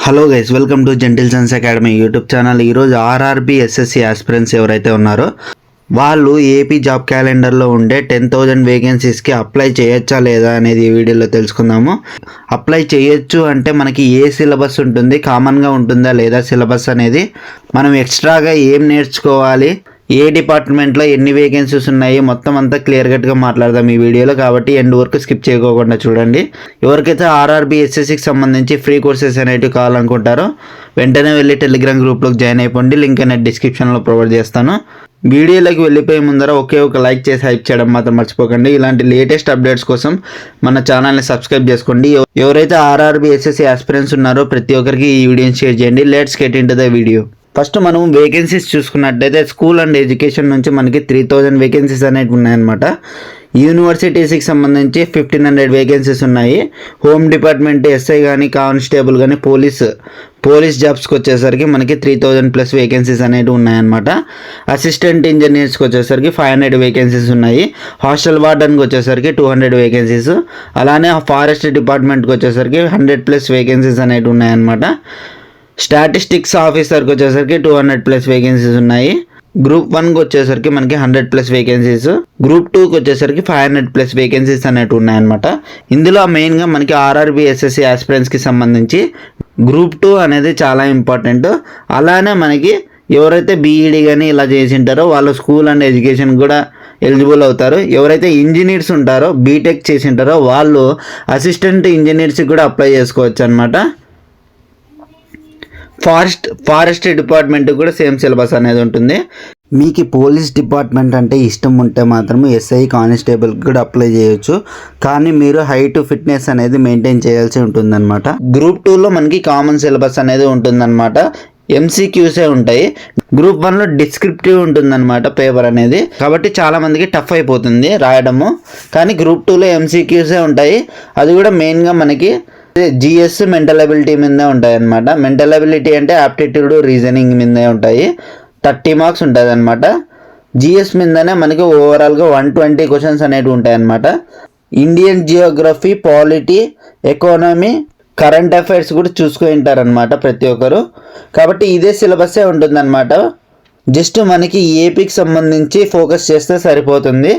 Hello guys, welcome to gentle Sons academy YouTube channel. ఈరోజు RRB SSC aspirants ఎవరైతే ఉన్నారో వాళ్ళు ఏపీ జాబ్ క్యాలెండర్లో ఉండే 10,000 వేకెన్సీస్కి అప్లై చేయొచ్చా లేదా అనేది ఈ వీడియోలో తెలుసుకుందాము. అప్లై చేయొచ్చు అంటే మనకి ఏ సిలబస్ ఉంటుంది, కామన్గా ఉంటుందా లేదా సిలబస్ అనేది, మనం ఎక్స్ట్రాగా ఏం నేర్చుకోవాలి, ఏ డిపార్ట్మెంట్లో ఎన్ని వేకెన్సీస్ ఉన్నాయి, మొత్తం అంతా క్లియర్ కట్గా మాట్లాడదాం ఈ వీడియోలో. కాబట్టి ఎండ్ వరకు స్కిప్ చేయకోకుండా చూడండి. ఎవరికైతే ఆర్ఆర్బీ ఎస్ఎస్సికి సంబంధించి ఫ్రీ కోర్సెస్ అనేవి కావాలనుకుంటారో వెంటనే వెళ్ళి టెలిగ్రామ్ గ్రూప్లోకి జాయిన్ అయిపోండి. లింక్ అనేది డిస్క్రిప్షన్లో ప్రొవైడ్ చేస్తాను. వీడియోలోకి వెళ్ళిపోయే ముందర ఒక లైక్ చేసి హైప్ చేయడం మాత్రం మర్చిపోకండి. ఇలాంటి లేటెస్ట్ అప్డేట్స్ కోసం మన ఛానల్ని సబ్స్క్రైబ్ చేసుకోండి. ఎవరైతే ఆర్ఆర్బీ ఎస్ఎస్సి ఆస్పిరెంట్స్ ఉన్నారో ప్రతి ఒక్కరికి ఈ వీడియోని షేర్ చేయండి. Let's get into the video. First మనం వేకెన్సీస్ చూసుకున్నట్టయితే స్కూల్ అండ్ ఎడ్యుకేషన్ నుంచి మనకి 3,000 వేకెన్సీస్ అనేవి ఉన్నాయన్నమాట. యూనివర్సిటీస్కి సంబంధించి 1,500 వేకెన్సీస్ ఉన్నాయి. హోమ్ డిపార్ట్మెంట్ ఎస్ఐ కానీ కానిస్టేబుల్ కానీ పోలీస్ జాబ్స్కి వచ్చేసరికి మనకి 3,000+ వేకెన్సీస్ అనేవి ఉన్నాయన్నమాట. అసిస్టెంట్ ఇంజనీర్స్కి వచ్చేసరికి 500 వేకెన్సీస్ ఉన్నాయి. హాస్టల్ వార్డన్కి వచ్చేసరికి 200 వేకెన్సీస్, అలానే ఫారెస్ట్ డిపార్ట్మెంట్కి వచ్చేసరికి 100+ వేకెన్సీస్ అనేవి ఉన్నాయన్నమాట. స్టాటిస్టిక్స్ ఆఫీసర్కి వచ్చేసరికి 200+ వేకెన్సీస్ ఉన్నాయి. గ్రూప్ 1కి వచ్చేసరికి మనకి 100+ వేకెన్సీస్, గ్రూప్ 2కి వచ్చేసరికి 500+ వేకెన్సీస్ అనేవి ఉన్నాయన్నమాట. ఇందులో మెయిన్గా మనకి ఆర్ఆర్బీ ఎస్ఎస్సి ఆస్పిరెంట్స్కి సంబంధించి గ్రూప్ 2 అనేది చాలా ఇంపార్టెంట్. అలానే మనకి ఎవరైతే బీఈడీ కానీ ఇలా చేసి ఉంటారో వాళ్ళు స్కూల్ అండ్ ఎడ్యుకేషన్ కూడా ఎలిజిబుల్ అవుతారు. ఎవరైతే ఇంజనీర్స్ ఉంటారో బీటెక్ చేసి ఉంటారో వాళ్ళు అసిస్టెంట్ ఇంజనీర్స్కి కూడా అప్లై చేసుకోవచ్చు అనమాట. ఫారెస్ట్ డిపార్ట్మెంట్ కూడా సేమ్ సిలబస్ అనేది ఉంటుంది. మీకు పోలీస్ డిపార్ట్మెంట్ అంటే ఇష్టం ఉంటే మాత్రం ఎస్ఐ కానిస్టేబుల్కి కూడా అప్లై చేయొచ్చు. కానీ మీరు హైట్ ఫిట్నెస్ అనేది మెయింటైన్ చేయాల్సి ఉంటుందన్నమాట. గ్రూప్ 2లో మనకి కామన్ సిలబస్ అనేది ఉంటుందన్నమాట. ఎంసీక్యూసే ఉంటాయి. గ్రూప్ 1లో డిస్క్రిప్టివ్ ఉంటుందన్నమాట పేపర్ అనేది. కాబట్టి చాలామందికి టఫ్ అయిపోతుంది రాయడము. కానీ గ్రూప్ 2లో ఎంసీక్యూసే ఉంటాయి. అది కూడా మెయిన్గా మనకి జిఎస్ మెంటల్ అబిలిటీ మీదే ఉంటాయి అనమాట. మెంటల్ అబిలిటీ అంటే ఆప్టిట్యూడ్ రీజనింగ్ మీదే ఉంటాయి. 30 మార్క్స్ ఉంటుంది అనమాట. జిఎస్ మీదనే మనకి ఓవరాల్గా 120 క్వశ్చన్స్ అనేవి ఉంటాయి అనమాట. Indian Geography, polity, economy, current affairs కూడా చూసుకొని ఉంటారనమాట ప్రతి ఒక్కరు. కాబట్టి ఇదే సిలబస్సే ఉంటుందన్నమాట. జస్ట్ మనకి ఏపీకి సంబంధించి ఫోకస్ చేస్తే సరిపోతుంది.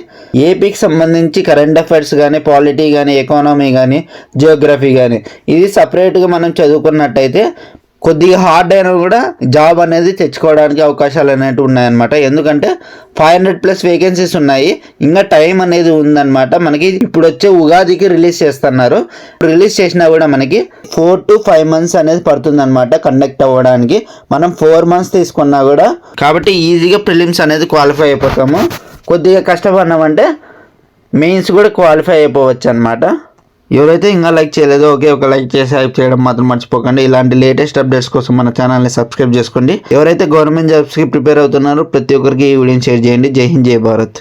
ఏపీకి సంబంధించి కరెంట్ అఫైర్స్ కానీ, పాలిటీ కానీ, ఎకానమీ కానీ, జియోగ్రఫీ కానీ ఇది సపరేట్గా మనం చదువుకున్నట్టయితే కొద్దిగా హార్డ్ అయినా కూడా జాబ్ అనేది తెచ్చుకోవడానికి అవకాశాలు అనేవి ఉన్నాయన్నమాట. ఎందుకంటే 500+ వేకెన్సీస్ ఉన్నాయి. ఇంకా టైం అనేది ఉందన్నమాట. మనకి ఇప్పుడు వచ్చే ఉగాదికి రిలీజ్ చేస్తున్నారు. రిలీజ్ చేసినా కూడా మనకి 4 to 5 months అనేది పడుతుందన్నమాట కండక్ట్ అవ్వడానికి. మనం 4 months తీసుకున్నా కూడా కాబట్టి ఈజీగా ప్రిలిమ్స్ అనేది క్వాలిఫై అయిపోతాము. కొద్దిగా కష్టపడినామంటే మెయిన్స్ కూడా క్వాలిఫై అయిపోవచ్చు అనమాట. ఎవరైతే ఇంకా లైక్ చేయలేదో ఒక లైక్ చేసి హైప్ చేయడం మాత్రం మర్చిపోకండి. ఇలాంటి లేటెస్ట్ అప్డేట్స్ కోసం మన ఛానల్ని సబ్స్క్రైబ్ చేసుకోండి. ఎవరైతే గవర్నమెంట్ జాబ్స్కి ప్రిపేర్ అవుతున్నారో ప్రతి ఒక్కరికి ఈ వీడియోని షేర్ చేయండి. జై హింద్, జై భారత్.